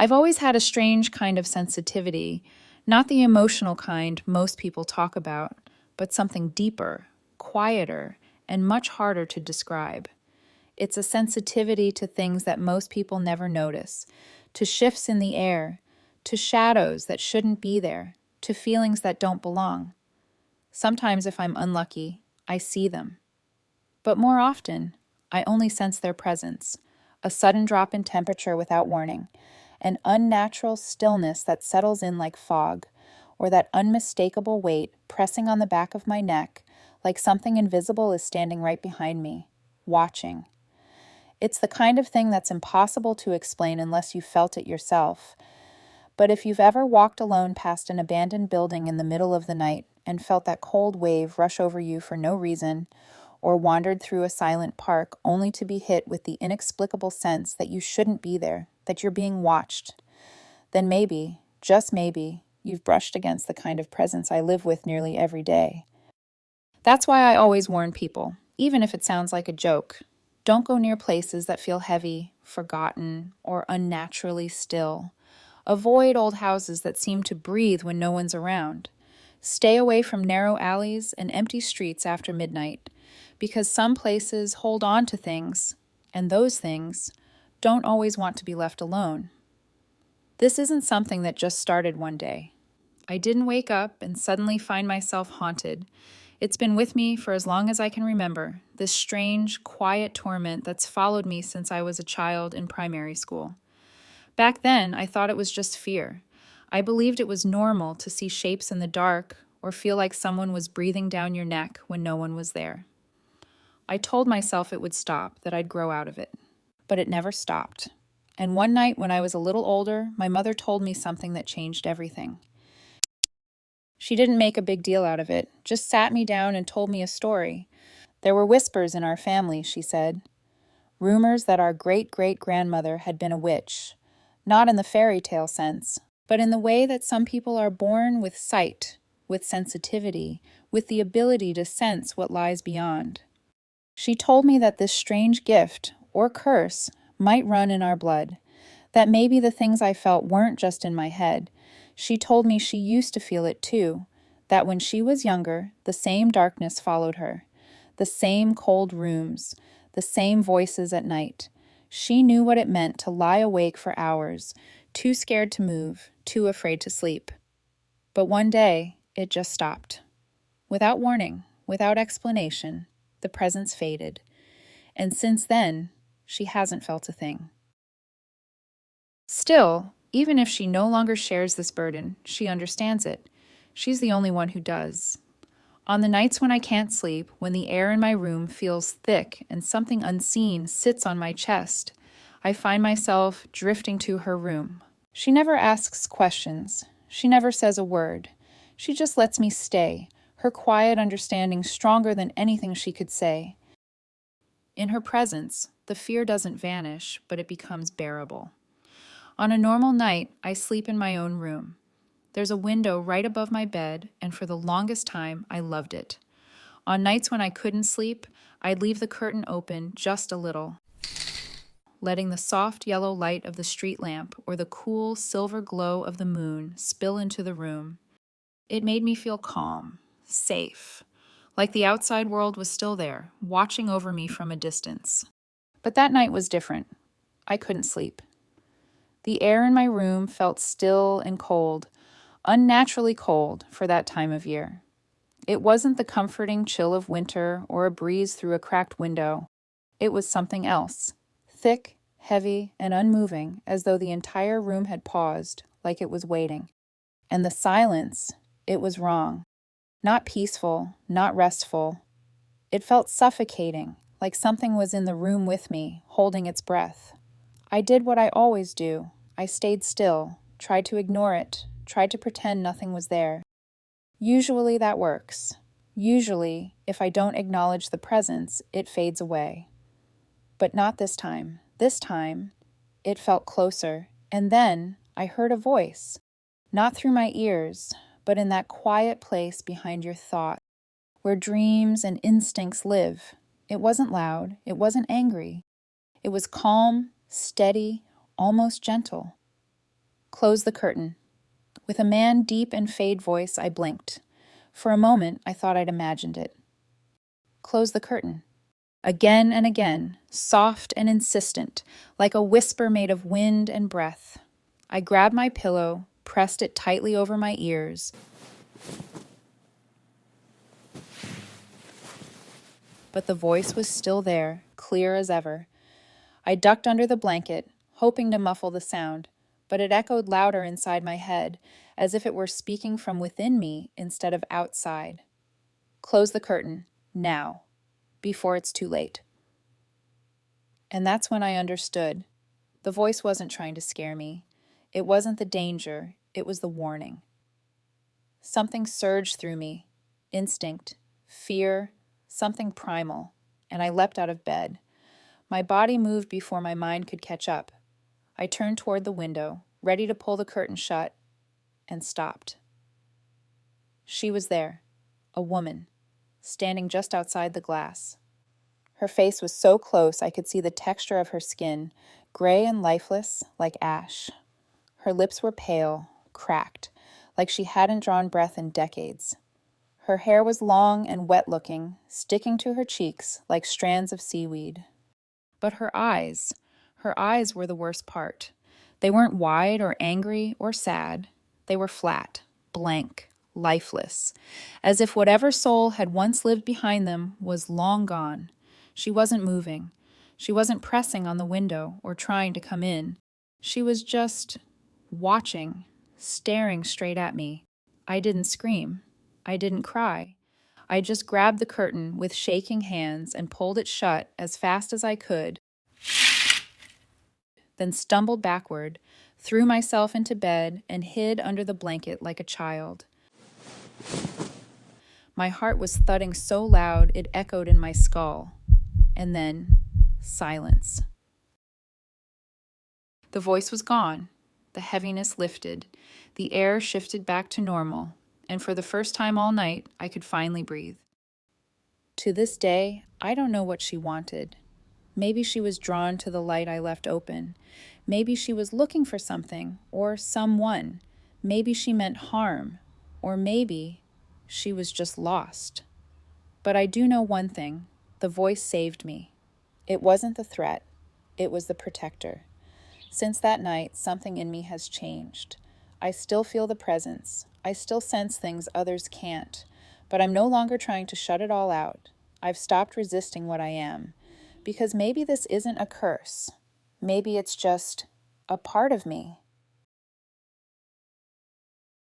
I've always had a strange kind of sensitivity, not the emotional kind most people talk about, but something deeper, quieter, and much harder to describe. It's a sensitivity to things that most people never notice, to shifts in the air, to shadows that shouldn't be there, to feelings that don't belong. Sometimes, if I'm unlucky, I see them. But more often, I only sense their presence, a sudden drop in temperature without warning, an unnatural stillness that settles in like fog, or that unmistakable weight pressing on the back of my neck like something invisible is standing right behind me, watching. It's the kind of thing that's impossible to explain unless you felt it yourself. But if you've ever walked alone past an abandoned building in the middle of the night and felt that cold wave rush over you for no reason, or wandered through a silent park only to be hit with the inexplicable sense that you shouldn't be there, that you're being watched, then maybe, just maybe, you've brushed against the kind of presence I live with nearly every day. That's why I always warn people, even if it sounds like a joke, don't go near places that feel heavy, forgotten, or unnaturally still. Avoid old houses that seem to breathe when no one's around. Stay away from narrow alleys and empty streets after midnight, because some places hold on to things, and those things don't always want to be left alone. This isn't something that just started one day. I didn't wake up and suddenly find myself haunted. It's been with me for as long as I can remember, this strange, quiet torment that's followed me since I was a child in primary school. Back then, I thought it was just fear. I believed it was normal to see shapes in the dark or feel like someone was breathing down your neck when no one was there. I told myself it would stop, that I'd grow out of it. But it never stopped. And one night when I was a little older, my mother told me something that changed everything. She didn't make a big deal out of it, just sat me down and told me a story. There were whispers in our family, she said. Rumors that our great-great-grandmother had been a witch. Not in the fairy tale sense, but in the way that some people are born with sight, with sensitivity, with the ability to sense what lies beyond. She told me that this strange gift, or curse, might run in our blood, that maybe the things I felt weren't just in my head. She told me she used to feel it too, that when she was younger, the same darkness followed her, the same cold rooms, the same voices at night. She knew what it meant to lie awake for hours, too scared to move, too afraid to sleep. But one day, it just stopped. Without warning, without explanation, the presence faded. And since then, she hasn't felt a thing. Still, even if she no longer shares this burden, she understands it. She's the only one who does. On the nights when I can't sleep, when the air in my room feels thick and something unseen sits on my chest, I find myself drifting to her room. She never asks questions. She never says a word. She just lets me stay, her quiet understanding stronger than anything she could say. In her presence, the fear doesn't vanish, but it becomes bearable. On a normal night, I sleep in my own room. There's a window right above my bed, and for the longest time, I loved it. On nights when I couldn't sleep, I'd leave the curtain open just a little, letting the soft yellow light of the street lamp or the cool silver glow of the moon spill into the room. It made me feel calm, safe, like the outside world was still there, watching over me from a distance. But that night was different. I couldn't sleep. The air in my room felt still and cold, unnaturally cold for that time of year. It wasn't the comforting chill of winter or a breeze through a cracked window. It was something else, thick, heavy, and unmoving, as though the entire room had paused, like it was waiting. And the silence, it was wrong. Not peaceful, not restful. It felt suffocating, like something was in the room with me, holding its breath. I did what I always do. I stayed still, tried to ignore it, tried to pretend nothing was there. Usually that works. Usually, if I don't acknowledge the presence, it fades away. But not this time. This time, it felt closer, and then I heard a voice. Not through my ears, but in that quiet place behind your thought, where dreams and instincts live. It wasn't loud, it wasn't angry. It was calm, steady, almost gentle. Close the curtain. With a man deep in fade voice, I blinked. For a moment, I thought I'd imagined it. Close the curtain. Again and again, soft and insistent, like a whisper made of wind and breath. I grabbed my pillow, pressed it tightly over my ears. But the voice was still there, clear as ever. I ducked under the blanket, hoping to muffle the sound, but it echoed louder inside my head, as if it were speaking from within me instead of outside. Close the curtain, now, before it's too late. And that's when I understood. The voice wasn't trying to scare me. It wasn't the danger, it was the warning. Something surged through me, instinct, fear, something primal, and I leapt out of bed. My body moved before my mind could catch up. I turned toward the window, ready to pull the curtain shut, and stopped. She was there, a woman, standing just outside the glass. Her face was so close I could see the texture of her skin, gray and lifeless, like ash. Her lips were pale, cracked, like she hadn't drawn breath in decades. Her hair was long and wet-looking, sticking to her cheeks like strands of seaweed. But her eyes were the worst part. They weren't wide or angry or sad. They were flat, blank, lifeless, as if whatever soul had once lived behind them was long gone. She wasn't moving. She wasn't pressing on the window or trying to come in. She was just watching, staring straight at me. I didn't scream. I didn't cry. I just grabbed the curtain with shaking hands and pulled it shut as fast as I could, then stumbled backward, threw myself into bed, and hid under the blanket like a child. My heart was thudding so loud it echoed in my skull. And then, silence. The voice was gone. The heaviness lifted. The air shifted back to normal. And for the first time all night, I could finally breathe. To this day, I don't know what she wanted. Maybe she was drawn to the light I left open. Maybe she was looking for something or someone. Maybe she meant harm. Or maybe she was just lost. But I do know one thing. The voice saved me. It wasn't the threat. It was the protector. Since that night, something in me has changed. I still feel the presence. I still sense things others can't. But I'm no longer trying to shut it all out. I've stopped resisting what I am. Because maybe this isn't a curse. Maybe it's just a part of me.